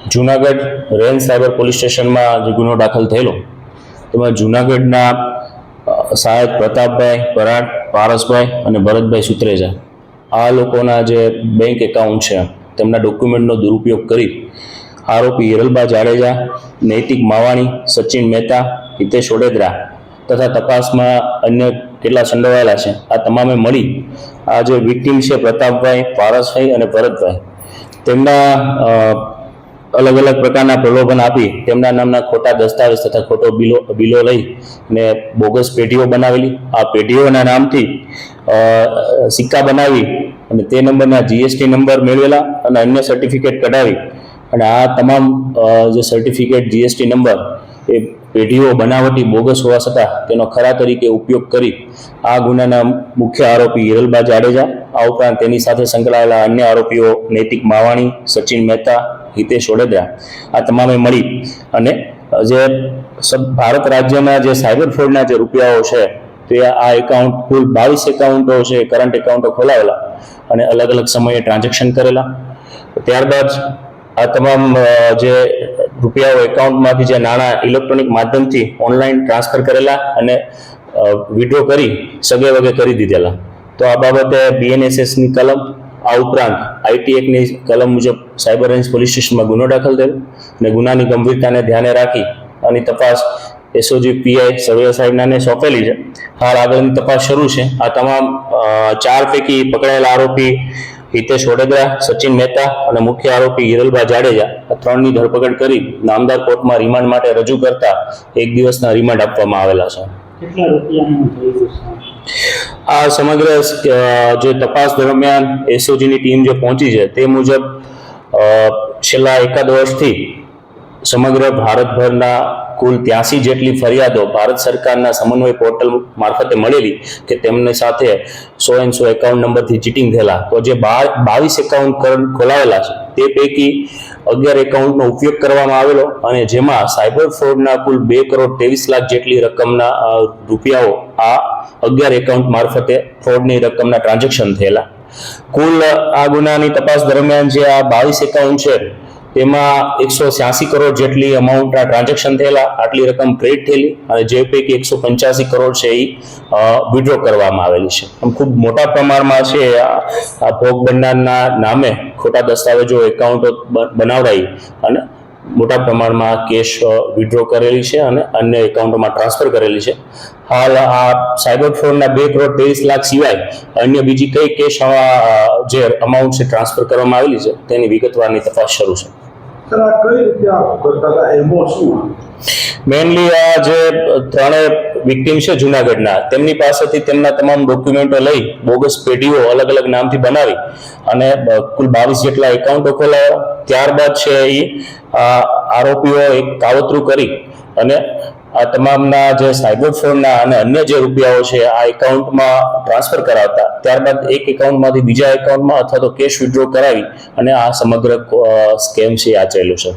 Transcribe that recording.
Junagadh range cyber police સ્ટેશનમાં જે ગુનો દાખલ થયેલો તેમાં જૂનાગઢના સાહેબ પ્રતાપભાઈ, પરાગ, પારસભાઈ અને ભરતભાઈ સુત્રેજા આ લોકોના જે બેંક એકાઉન્ટ છે તેમના ડોક્યુમેન્ટનો દુરુપયોગ કરી આરોપી હિરલબા જાડેજા, નૈતિક માવાણી, સચિન મહેતા, હિતેશ ઓડેદરા તથા તપાસમાં અન્ય કેટલા સંડોવાયેલા છે આ તમામે મળી આ જે વિક્ટીમ છે પ્રતાપભાઈ, પારસભાઈ અને ભરતભાઈ તેમના અલગ અલગ પ્રકારના પ્રલોભન આપી તેમના નામના ખોટા દસ્તાવેજ તથા ખોટો બિલો લઈ અને બોગસ પેઢીઓ બનાવેલી. આ પેઢીઓના નામથી સિક્કા બનાવી અને તે નંબરના જીએસટી નંબર મેળવેલા અને અન્ય સર્ટિફિકેટ કઢાવી અને આ તમામ જે સર્ટિફિકેટ જીએસટી નંબર એ પેઢીઓ બનાવટી બોગસ હોવા છતાં તેનો ખરા તરીકે ઉપયોગ કરી આ ગુનાના મુખ્ય આરોપી હિરલબા જાડેજા, આ ઉપરાંત તેની સાથે સંકળાયેલા અન્ય આરોપીઓ નૈતિક માવાણી, સચિન મહેતા, હિતેશ ઓડેદરા આ તમામે મળી અને જે ભારત રાજ્યના જે સાયબર ફ્રોડના જે રૂપિયાઓ છે તે આ એકાઉન્ટ કુલ 22 એકાઉન્ટો છે કરંટ એકાઉન્ટો ખોલાવેલા અને અલગ અલગ સમયે ટ્રાન્ઝેક્શન કરેલા. ત્યારબાદ આ તમામ જે રૂપિયાઓ એકાઉન્ટમાંથી જે નાણાં ઇલેક્ટ્રોનિક માધ્યમથી ઓનલાઈન ટ્રાન્સફર કરેલા અને વિડ્રો કરી સગે વગે કરી દીધેલા. તો આ બાબતે BNSSની કલમ આ ઉપરાંત IT એક્ટની કલમ મુજબ સાયબર રેન્જ પોલીસ સ્ટેશનમાં ગુનો દાખલ થયો અને ગુનાની ગંભીરતાને ધ્યાને રાખી આની તપાસ SOG PI સર્વે સાહેબનાને સોંપેલી છે. હાલ આગળની તપાસ શરૂ છે. આ તમામ 4 પૈકી પકડાયેલા આરોપી હિતેશ ઓડેદરા, સચિન મહેતા અને મુખ્ય આરોપી હિરલબા જાડેજા આ 3ની ધરપકડ કરી નામદાર કોર્ટમાં રિમાન્ડ માટે રજૂ કરતા 1 દિવસના રિમાન્ડ આપવામાં આવેલા છે. કેટલા રૂપિયાનું થયું છે? આ સમગ્ર જે તપાસ દરમિયાન SOGની ટીમ જે પહોંચી છે તે મુજબ છેલ્લા એકાદ વર્ષથી સમગ્ર ભારતભરના કુલ 83 જેટલી ફરિયાદો ભારત સરકારના સમન્વય પોર્ટલ મારફતે મળેલી કે તેમની સાથે 100 એકાઉન્ટ નંબરથી ચીટિંગ થયેલા. તો જે 22 એકાઉન્ટ ખોલાવેલા છે તે પૈકી 11 એકાઉન્ટનો ઉપયોગ કરવામાં આવેલો અને જેમાં સાયબર ફ્રોડના કુલ 2 કરોડ 23 લાખ જેટલી રકમના રૂપિયાઓ આ 11 એકાઉન્ટ મારફતે ફ્રોડની રકમના ટ્રાન્ઝેક્શન થયેલા. કુલ આ ગુનાની તપાસ દરમિયાન જે આ 22 એકાઉન્ટ છે તેમાં 186 કરોડ જેટલી અમાઉન્ટના ટ્રાન્ઝેક્શન થયેલા, આટલી રકમ ક્રેડિટ થયેલી અને જે પૈકી 185 કરોડ છે એ વિડ્રો કરવામાં આવેલી છે. આમ ખૂબ મોટા પ્રમાણમાં છે આ ભોગ બનનારના નામે ખોટા દસ્તાવેજો એકાઉન્ટો બનાવડાવી અને મોટા પ્રમાણમાં કેશ વિડ્રો કરેલી છે અને અન્ય એકાઉન્ટોમાં ટ્રાન્સફર કરેલી છે. હાલ આ સાયબર ફ્રોડના 2 કરોડ 23 લાખ સિવાય અન્ય બીજી કઈ કેશ જે અમાઉન્ટ છે ટ્રાન્સફર કરવામાં આવેલી છે તેની વિગતવારની તપાસ શરૂ છે. મેઇનલી આ જે 3 વિક્ટીમ છે જૂનાગઢના તેમની પાસેથી તેમના તમામ ડોક્યુમેન્ટો લઈ બોગસ પેઢીઓ અલગ અલગ નામથી બનાવી અને કુલ 22 જેટલા એકાઉન્ટો ખોલાવ્યા. ત્યારબાદ છે એ આરોપીઓ એક કાવતરું કરી અને આ તમામના જે સાયબર ફ્રોડના અને અન્ય જે રૂપિયાઓ છે આ એકાઉન્ટમાં ટ્રાન્સફર કરાવતા ત્યારબાદ એક એકાઉન્ટમાંથી બીજા એકાઉન્ટમાં અથવા તો કેશ વિડ્રો કરાવી અને આ સમગ્ર સ્કેમ છે આચરેલું છે.